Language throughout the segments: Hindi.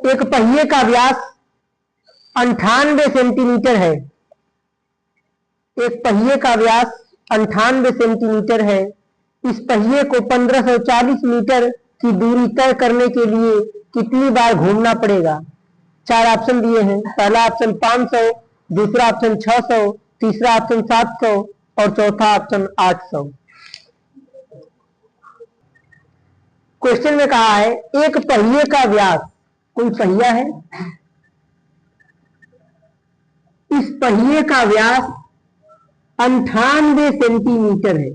एक पहिए का व्यास 98 सेंटीमीटर है। एक पहिए का व्यास 98 सेंटीमीटर है। इस पहिए को 1540 मीटर की दूरी तय करने के लिए कितनी बार घूमना पड़ेगा? 4 ऑप्शन दिए हैं। पहला ऑप्शन 500, दूसरा ऑप्शन 600, तीसरा ऑप्शन 700 और चौथा ऑप्शन 800। क्वेश्चन में कहा है एक पहिए का व्यास, कोई पहिया है, इस पहिए का व्यास 98 सेंटीमीटर है।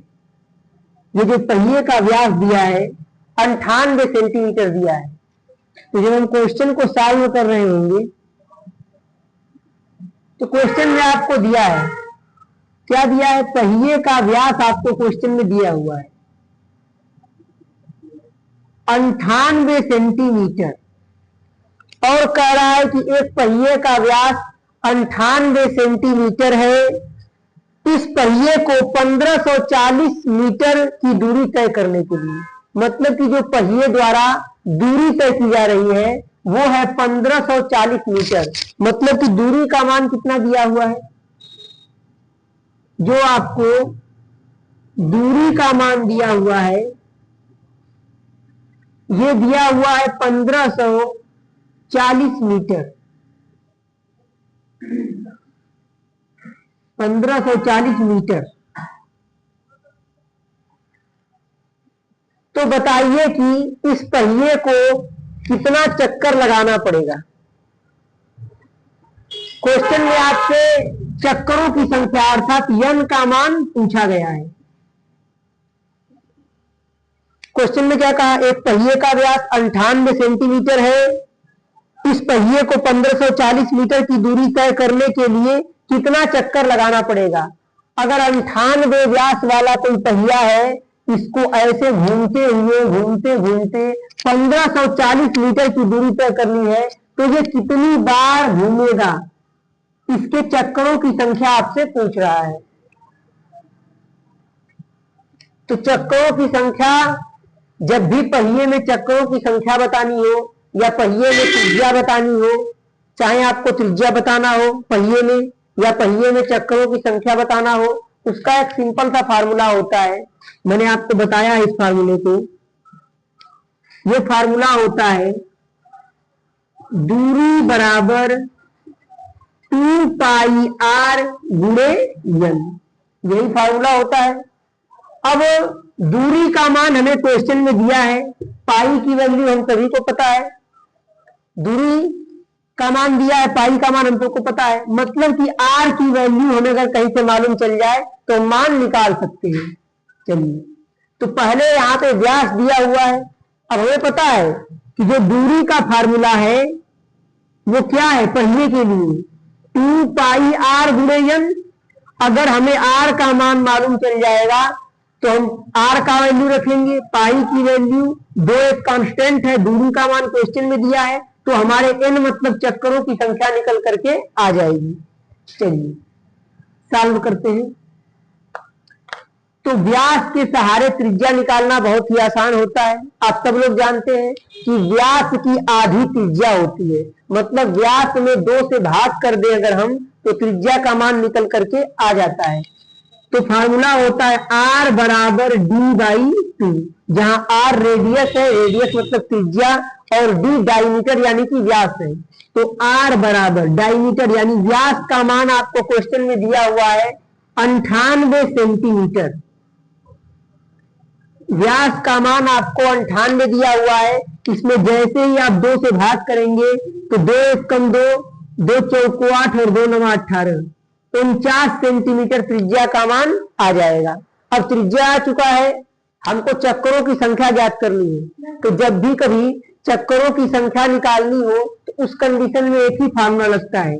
ये जो पहिए का व्यास दिया है 98 सेंटीमीटर दिया है। तो जब हम क्वेश्चन को सॉल्व कर रहे होंगे तो क्वेश्चन में आपको दिया है, क्या दिया है? पहिए का व्यास आपको क्वेश्चन में दिया हुआ है 98 सेंटीमीटर और कह रहा है कि एक पहिए का व्यास 98 सेंटीमीटर है। इस पहिए को 1540 मीटर की दूरी तय करने के लिए, मतलब कि जो पहिए द्वारा दूरी तय की जा रही है वो है 1540 मीटर। मतलब कि दूरी का मान कितना दिया हुआ है? जो आपको दूरी का मान दिया हुआ है ये दिया हुआ है 1540 मीटर। 1540 मीटर। तो बताइए कि इस पहिए को कितना चक्कर लगाना पड़ेगा? क्वेश्चन में आपसे चक्करों की संख्या अर्थात n का मान पूछा गया है। क्वेश्चन में क्या कहा? एक पहिए का व्यास 98 सेंटीमीटर है। इस पहिए को 1540 मीटर की दूरी तय करने के लिए कितना चक्कर लगाना पड़ेगा? अगर 98 व्यास वाला कोई पहिया है, इसको ऐसे घूमते हुए घूमते घूमते 1540 मीटर की दूरी तय करनी है तो ये कितनी बार घूमेगा? इसके चक्करों की संख्या आपसे पूछ रहा है। तो चक्करों की संख्या, जब भी पहिए में चक्करों की संख्या बतानी हो या पहिए में त्रिज्या बतानी हो, चाहे आपको त्रिज्या बताना हो पहिए में या पहिए में चक्करों की संख्या बताना हो, उसका एक सिंपल सा फार्मूला होता है। मैंने आपको बताया इस फार्मूले को। ये फार्मूला होता है दूरी बराबर 2 पाई r गुणे n। यही फार्मूला होता है। अब दूरी का मान हमें क्वेश्चन में दिया है, पाई की वैल्यू हम सभी को पता है, दूरी का मान दिया है, पाई का मान हम सबको पता है। मतलब कि r की वैल्यू हमें अगर कहीं से मालूम चल जाए तो मान निकाल सकते हैं। चलिए, तो पहले यहां पे व्यास दिया हुआ है। अब हमें पता है कि जो दूरी का फार्मूला है वो क्या है पहिए के लिए? 2 पाई r गुणे n। अगर हमें r का मान मालूम चल जाएगा तो हम r का वैल्यू रखेंगे, पाई की वैल्यू, दो एक कांस्टेंट है, दूरी का मान क्वेश्चन में दिया है, तो हमारे n मतलब चक्करों की संख्या निकल करके आ जाएगी। चलिए सॉल्व करते हैं। तो व्यास के सहारे त्रिज्या निकालना बहुत ही आसान होता है। आप सब लोग जानते हैं कि व्यास की आधी त्रिज्या होती है। मतलब व्यास में 2 से भाग कर दे अगर हम तो त्रिज्या का मान निकल करके आ जाता है। तो फार्मूला होता है r बराबर d/2, जहां r रेडियस है, रेडियस मतलब त्रिज्या, और d डायमीटर यानी कि व्यास है। तो r बराबर डायमीटर यानी व्यास का मान आपको क्वेश्चन में दिया हुआ है 98 सेंटीमीटर। व्यास का मान आपको 98 दिया हुआ है। इसमें जैसे ही आप 2 से भाग करेंगे तो 2 1 कम 2, 2 चौको 8 और 2 9 18, 49 सेंटीमीटर त्रिज्या का मान आ जाएगा। अब त्रिज्या आ चुका है, हमको चक्करों की संख्या ज्ञात करनी है। तो जब भी कभी चक्करों की संख्या निकालनी हो तो उस कंडीशन में एक ही फार्मूला लगता है,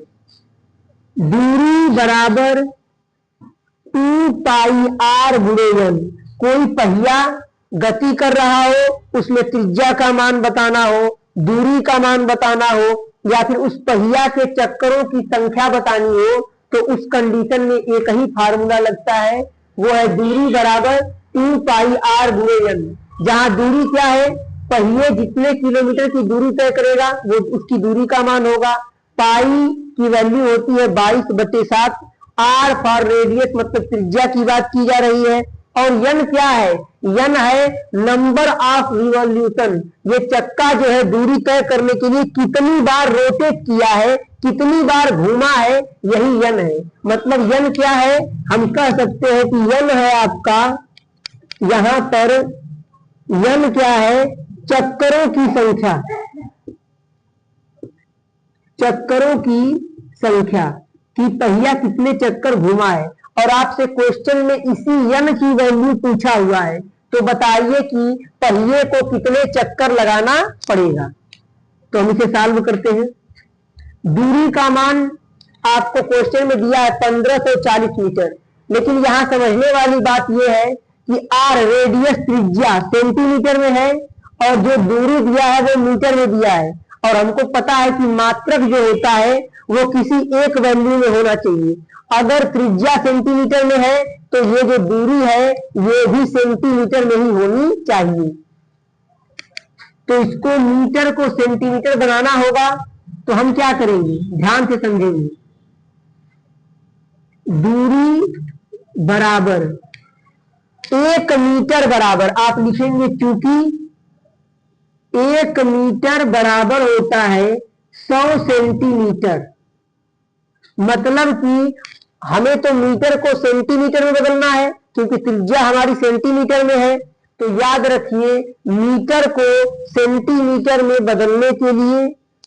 दूरी बराबर 2 पाई r गुणे n। कोई पहिया गति कर रहा हो, उसमें त्रिज्या का मान बताना हो, दूरी का मान बताना हो, या फिर उस पहिया के चक्करों की संख्या बतानी हो, तो उस कंडीशन में एक ही फार्मूला लगता है, वो है दूरी बराबर 2 पाई r गुणे n। जहां दूरी क्या है? पहिए जितने किलोमीटर की दूरी तय करेगा वो उसकी दूरी का मान होगा। पाई की वैल्यू होती है 22/7। आर फॉर रेडियस मतलब त्रिज्या की बात की जा रही है। और यन क्या है? यन है नंबर ऑफ रिवॉल्यूशन। ये चक्का जो है दूरी तय करने के लिए कितनी बार रोटेट किया है, कितनी बार घूमा है, यही यन है। मतलब यन क्या है? हम कह सकते हैं कि यन है आपका, यहां पर यन क्या है? चक्करों की संख्या, चक्करों की संख्या कि पहिया कितने चक्कर घुमा है। और आपसे क्वेश्चन में इसी यन की वैल्यू पूछा हुआ है, तो बताइए कि पहिए को कितने चक्कर लगाना पड़ेगा। तो हम इसे सॉल्व करते हैं। दूरी का मान आपको क्वेश्चन में दिया है 1540 मीटर, लेकिन यहां समझने वाली बात यह है कि आर रेडियस त्रिज्या सेंटीमीटर में है और जो दूरी दिया है वो मीटर में दिया है। और हमको पता है कि मात्रक जो होता है वो किसी एक वैल्यू में होना चाहिए। अगर त्रिज्या सेंटीमीटर में है तो ये जो दूरी है ये भी सेंटीमीटर में ही होनी चाहिए। तो इसको मीटर को सेंटीमीटर बनाना होगा, तो हम क्या करेंगे? ध्यान से समझेंगे। दूरी बराबर 1 मीटर बराबर आप लिखेंगे, चूंकि 1 मीटर बराबर होता है 100 सेंटीमीटर। मतलब कि हमें तो मीटर को सेंटीमीटर में बदलना है, क्योंकि त्रिज्या हमारी सेंटीमीटर में है। तो याद रखिए, मीटर को सेंटीमीटर में बदलने के लिए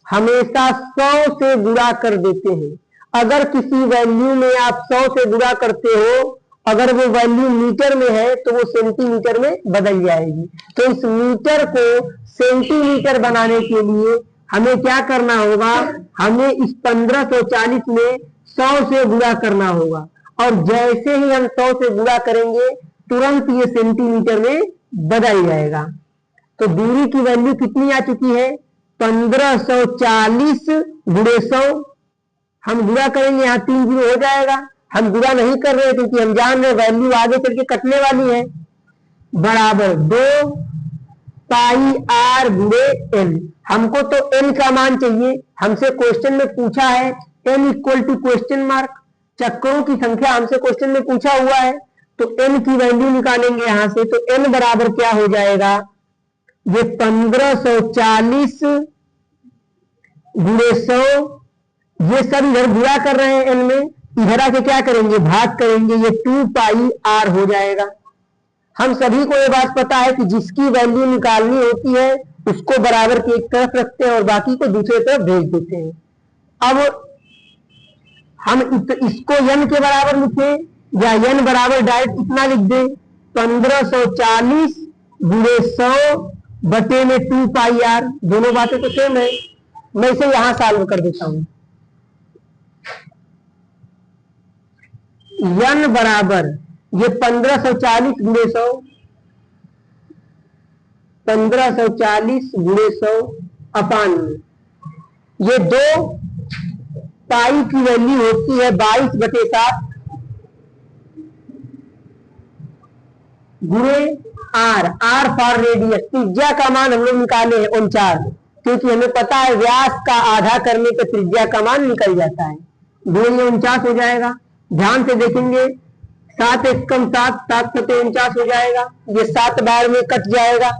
हमेशा 100 से गुणा कर देते हैं। अगर किसी वैल्यू में आप 100 से गुणा करते हो, अगर वो वैल्यू मीटर में है तो वो सेंटीमीटर में बदल जाएगी। तो इस मीटर को सेंटीमीटर बनाने के लिए हमें क्या करना होगा? हमें इस 1540 में 100 से गुणा करना होगा। और जैसे ही हम 100 से गुणा करेंगे तुरंत ये सेंटीमीटर में बदल जाएगा। तो दूरी की वैल्यू कितनी आ चुकी है? 1540 गुणे 100। हम गुणा करेंगे, यहाँ 3 जीरो हो जाएगा। हम गुणा नहीं कर रहे क्योंकि हम जान रहे वैल्यू आगे चल के कटने वाली है। बराबर 2 पाई आर गुणे एन। हमको तो एन का मान चाहिए। हमसे क्वेश्चन में पूछा है n equal to question mark, चक्करों की संख्या हमसे क्वेश्चन में पूछा हुआ है। तो एन की वैल्यू निकालेंगे यहां से। तो एन बराबर क्या हो जाएगा? ये 1540 गुणे 100, ये सब इधर गुणा कर रहे हैं एन में, इधर आके क्या करेंगे? भाग करेंगे। ये 2 पाई आर हो जाएगा। हम सभी को ये बात पता है कि जिसकी वैल्यू निकालनी होती है उसको बराबर की एक तरफ रखते हैं और बाकी को दूसरे तरफ भेज देते हैं। अब हम इसको n के बराबर लिखें या n बराबर डायरेक्ट इतना लिख दें, 1540 गुणे 100 बटे में 2 पाई आर। दोनों बातें तो सेम है। मैं इसे यहां सॉल्व कर देता हूं। n बराबर ये 1540 गुणे 100, 1540 गुणे 100 अपान में ये 2 पाई की वैल्यू होती है 22/7 गुणे आर। आर फॉर रेडियस, त्रिज्या का मान हम लोग निकाले हैं 49, क्योंकि हमें पता है व्यास का आधा करने पे त्रिज्या का मान निकल जाता है। गुणे 49 हो जाएगा। ध्यान से देखेंगे, 7 एक कम 7, 7 सते 49 हो जाएगा। ये 7 बार में कट जाएगा।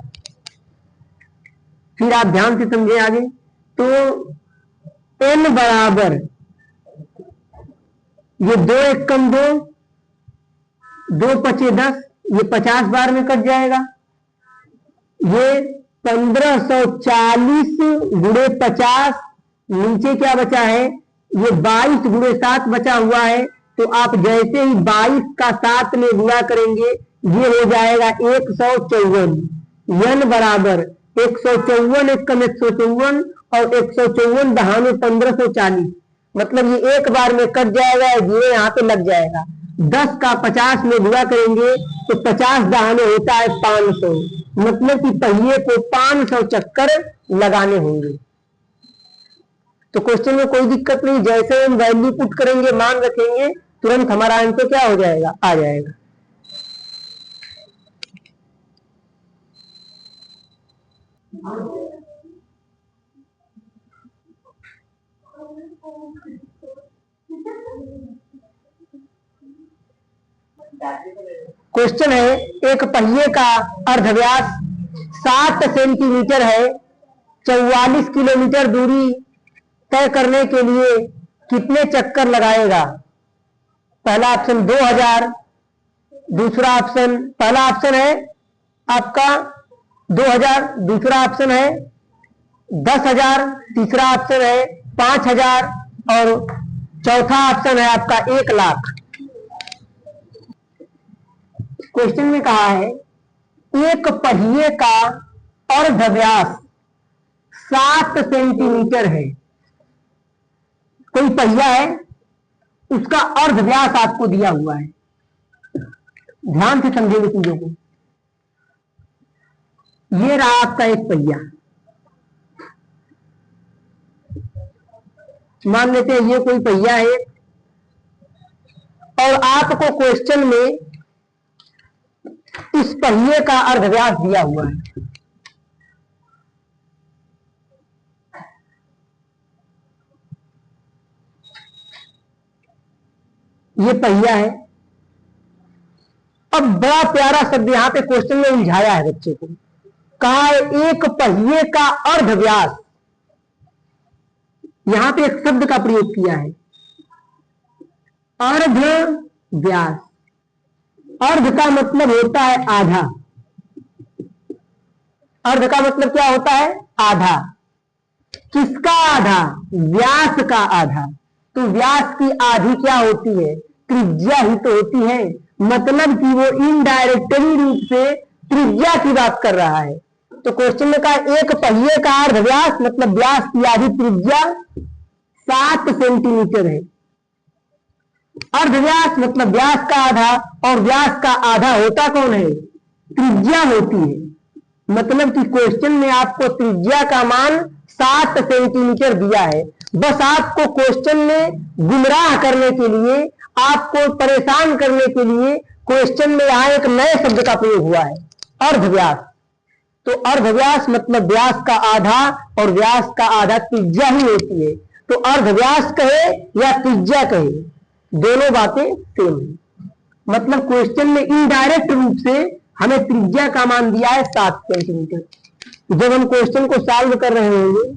फिर आप ध्यान से समझे आगे। तो n बराबर ये 2 एक कम 2, 2 पचे 10, ये 50 बार में कट जाएगा। ये 1540 गुणे 50, नीचे क्या बचा है? ये 22 गुणे 7 बचा हुआ है। तो आप जैसे ही 22 का 7 में गुणा करेंगे ये हो जाएगा 154। n बराबर 154 एक कम 154 और 154 दहाने 1540, मतलब ये एक बार में कट जाएगा, ये यहाँ पे लग जाएगा। 10 का 50 में गुणा करेंगे तो 50 दहाने होता है 500, मतलब कि पहिए को 500 चक्कर लगाने होंगे। तो क्वेश्चन में कोई दिक्कत नहीं, जैसे हम वैल्यू पुट करेंगे, मान रखेंगे, तुरंत हमारा आंसर क्या हो जाएगा? आ जाएगा। क्वेश्चन है, एक पहिए का अर्धव्यास 7 सेंटीमीटर है, 44 किलोमीटर दूरी तय करने के लिए कितने चक्कर लगाएगा? पहला ऑप्शन 2000, दूसरा ऑप्शन, पहला ऑप्शन है आपका 2000, दूसरा ऑप्शन है 10,000, तीसरा ऑप्शन है 5,000 और चौथा ऑप्शन है आपका 1,00,000। क्वेश्चन में कहा है एक पहिए का अर्धव्यास 7 सेंटीमीटर है। कोई पहिया है, उसका अर्धव्यास आपको दिया हुआ है। ध्यान से समझेंगे चीजों को। ये रहा आपका एक पहिया, मान लेते हैं ये कोई पहिया है और आपको क्वेश्चन में इस पहिए का अर्धव्यास दिया हुआ है। ये पहिया है। अब बड़ा प्यारा शब्द यहां पे क्वेश्चन में उलझाया है बच्चे को। कहा है एक पहिए का अर्धव्यास, यहां पे एक शब्द का प्रयोग किया है, अर्धव्यास। अर्ध का मतलब होता है आधा। अर्ध का मतलब क्या होता है? आधा। किसका आधा? व्यास का आधा। तो व्यास की आधी क्या होती है? त्रिज्या ही तो होती है। मतलब कि वो इनडायरेक्टली रूप से त्रिज्या की बात कर रहा है। तो क्वेश्चन में कहा एक पहिए का अर्धव्यास मतलब व्यास की आधी त्रिज्या 7 सेंटीमीटर है। अर्धव्यास मतलब व्यास का आधा, और व्यास का आधा होता कौन है? त्रिज्या होती है। मतलब कि क्वेश्चन में आपको त्रिज्या का मान 7 सेंटीमीटर दिया है। बस आपको क्वेश्चन में गुमराह करने के लिए, आपको परेशान करने के लिए क्वेश्चन में यहां एक नए शब्द का प्रयोग हुआ है, अर्धव्यास। तो अर्धव्यास मतलब व्यास का आधा, और व्यास का आधा त्रिज्या ही होती है। तो अर्धव्यास कहे या त्रिज्या कहे, दोनों बातें सेम है। मतलब क्वेश्चन में इनडायरेक्ट रूप से हमें त्रिज्या का मान दिया है 7 सेंटीमीटर। जब हम क्वेश्चन को सॉल्व कर रहे होंगे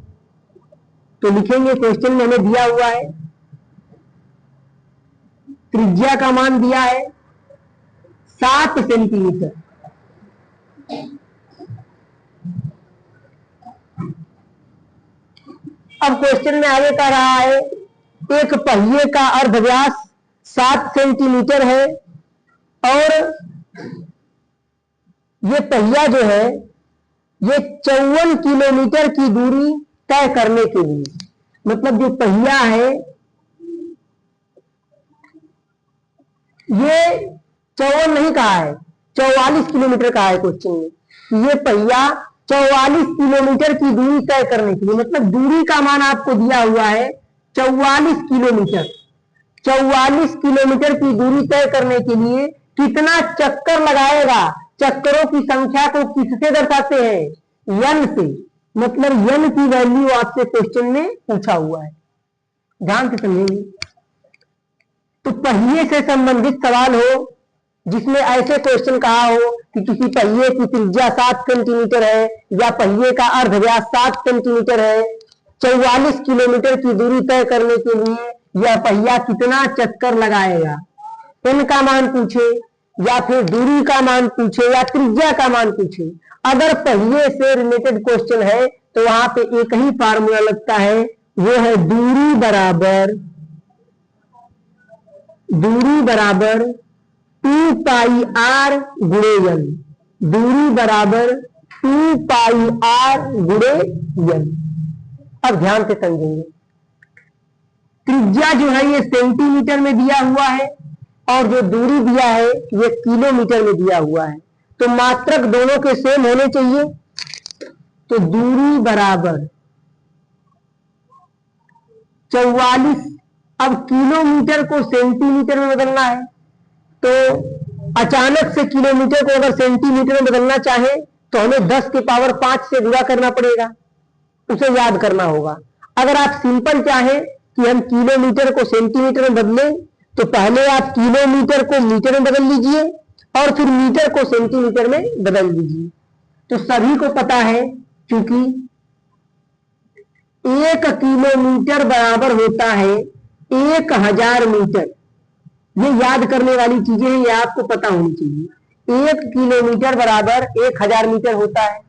तो लिखेंगे क्वेश्चन में हमें दिया हुआ है त्रिज्या का मान दिया है 7 सेंटीमीटर। अब क्वेश्चन में आगे कह रहा है एक पहिए का अर्धव्यास 7 सेंटीमीटर है, और ये पहिया जो है ये 54 किलोमीटर की दूरी तय करने के लिए, मतलब जो पहिया है ये 54 नहीं कहा है, 44 किलोमीटर कहा है क्वेश्चन में। ये पहिया 44 किलोमीटर की दूरी तय करने के लिए, मतलब दूरी का मान आपको दिया हुआ है 44 किलोमीटर। 44 किलोमीटर की दूरी तय करने के लिए कितना चक्कर लगाएगा? चक्करों की संख्या को किससे दर्शाते हैं? n से। मतलब n की वैल्यू आपसे क्वेश्चन में पूछा हुआ है। ध्यान से समझेंगे। तो पहिए से संबंधित सवाल हो जिसमें ऐसे क्वेश्चन कहा हो कि किसी पहिए की त्रिज्या 7 सेंटीमीटर है, या पहिए का अर्धव्यास 7 सेंटीमीटर है, 44 किलोमीटर की दूरी तय करने के लिए यह पहिया कितना चक्कर लगाएगा, n का मान पूछे, या फिर दूरी का मान पूछे, या त्रिज्या का मान पूछे। अगर पहिए से रिलेटेड क्वेश्चन है तो वहां पे एक ही फार्मूला लगता है, वो है दूरी बराबर 2 पाई r गुणे n। दूरी बराबर 2 पाई r गुणे n। अब ध्यान से समझेंगे। त्रिज्या जो है ये सेंटीमीटर में दिया हुआ है, और जो दूरी दिया है ये किलोमीटर में दिया हुआ है। तो मात्रक दोनों के सेम होने चाहिए। तो दूरी बराबर 44, अब किलोमीटर को सेंटीमीटर में बदलना है, तो अचानक से किलोमीटर को अगर सेंटीमीटर में बदलना चाहे तो हमें 10 के पावर 5 से गुणा करना पड़ेगा, उसे याद करना होगा। अगर आप सिंपल चाहें कि हम किलोमीटर को सेंटीमीटर में बदलें, तो पहले आप किलोमीटर को मीटर में बदल लीजिए और फिर मीटर को सेंटीमीटर में बदल दीजिए। तो सभी को पता है, क्योंकि 1 किलोमीटर बराबर होता है 1000 मीटर। ये याद करने वाली चीजें हैं, ये आपको पता होनी चाहिए। 1 किलोमीटर बराबर 1000 मीटर होता है।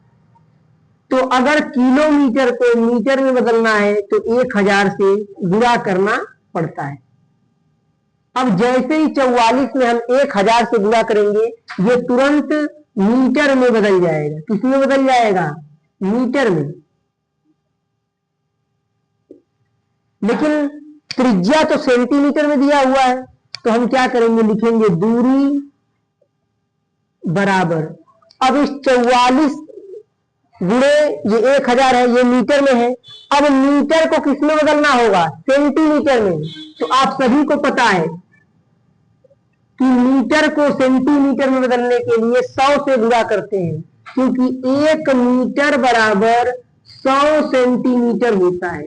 तो अगर किलोमीटर को मीटर में बदलना है तो 1000 से गुणा करना पड़ता है। अब जैसे ही 44 में हम 1000 से गुणा करेंगे, ये तुरंत मीटर में बदल जाएगा। किसमें बदल जाएगा? मीटर में। लेकिन त्रिज्या तो सेंटीमीटर में दिया हुआ है, तो हम क्या करेंगे? लिखेंगे दूरी बराबर, अब इस 44 गुणे ये 1000 है, ये मीटर में है। अब मीटर को किसमें बदलना होगा? सेंटीमीटर में। तो आप सभी को पता है कि मीटर को सेंटीमीटर में बदलने के लिए 100 से गुणा करते हैं, क्योंकि 1 मीटर बराबर 100 सेंटीमीटर होता है।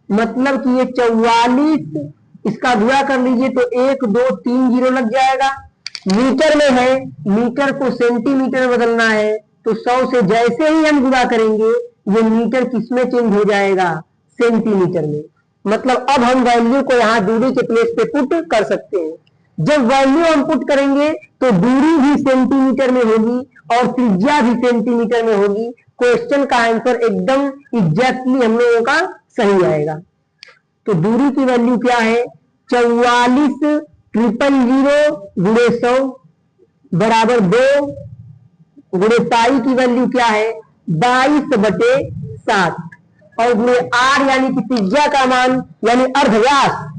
मतलब कि ये 44, इसका गुणा कर लीजिए तो 1 2 3 जीरो लग जाएगा। मीटर में है, मीटर को सेंटीमीटर में बदलना है, तो 100 से जैसे ही हम गुणा करेंगे, ये मीटर किसमें चेंज हो जाएगा? सेंटीमीटर में। मतलब अब हम वैल्यू को यहां दूरी के प्लेस पे पुट कर सकते हैं। जब वैल्यू हम पुट करेंगे तो दूरी भी सेंटीमीटर में होगी और त्रिज्या भी सेंटीमीटर में होगी। क्वेश्चन का आंसर एकदम एग्जैक्टली हम लोगों का सही आएगा। तो दूरी की वैल्यू क्या है? 44 000 गुणे 100 बराबर 2 गुणे पाई की वैल्यू क्या है? 22/7 और गुणे r यानी कि त्रिज्या का मान, यानी अर्धव्यास।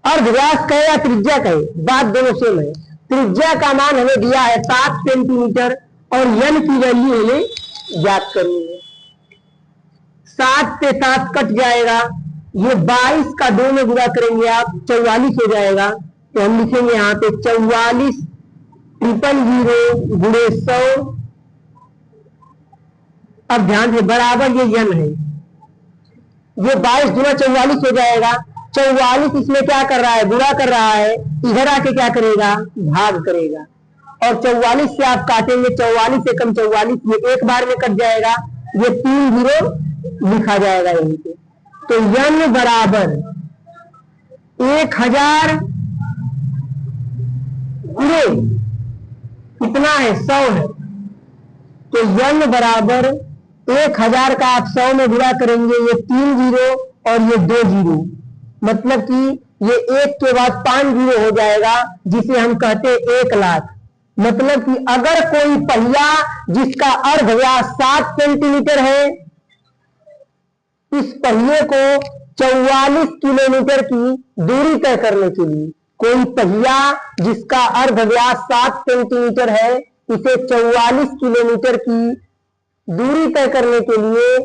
अर्धव्यास कहे या त्रिज्या कहे, बात दोनों सेम है। त्रिज्या का मान हमें दिया है 7 सेंटीमीटर और n की वैल्यू हमें ज्ञात करनी है। 7 से 7 कट जाएगा, ये 22 का 2 में गुणा करेंगे आप, 44 हो जाएगा। तो हम लिखेंगे यहाँ पे 44 000 गुणे 100। अब ध्यान से, बराबर ये n है, ये 22 गुना 44 हो जाएगा। 44 इसमें क्या कर रहा है? गुणा कर रहा है, इधर आके क्या करेगा? भाग करेगा। और 44 से आप काटेंगे, 44 से कम 44, ये एक बार में कट जाएगा, ये 3 जीरो लिखा जाएगा यहीं पे। तो n बराबर 1000 गुणे कितना है? 100 है। तो n बराबर 1000 का आप 100 में गुणा करेंगे, ये 3 जीरो और ये 2 जीरो, मतलब कि ये 1 के बाद 5 जीरो हो जाएगा, जिसे हम कहते हैं 1 लाख। मतलब कि अगर कोई पहिया जिसका अर्धव्यास 7 सेंटीमीटर है, इस पहिए को 44 किलोमीटर की दूरी तय करने के लिए, कोई पहिया जिसका अर्धव्यास 7 सेंटीमीटर है, इसे 44 किलोमीटर की दूरी तय करने के लिए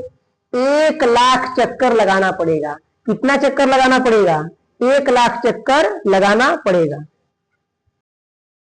1 लाख चक्कर लगाना पड़ेगा। कितना चक्कर लगाना पड़ेगा? 1 लाख चक्कर लगाना पड़ेगा।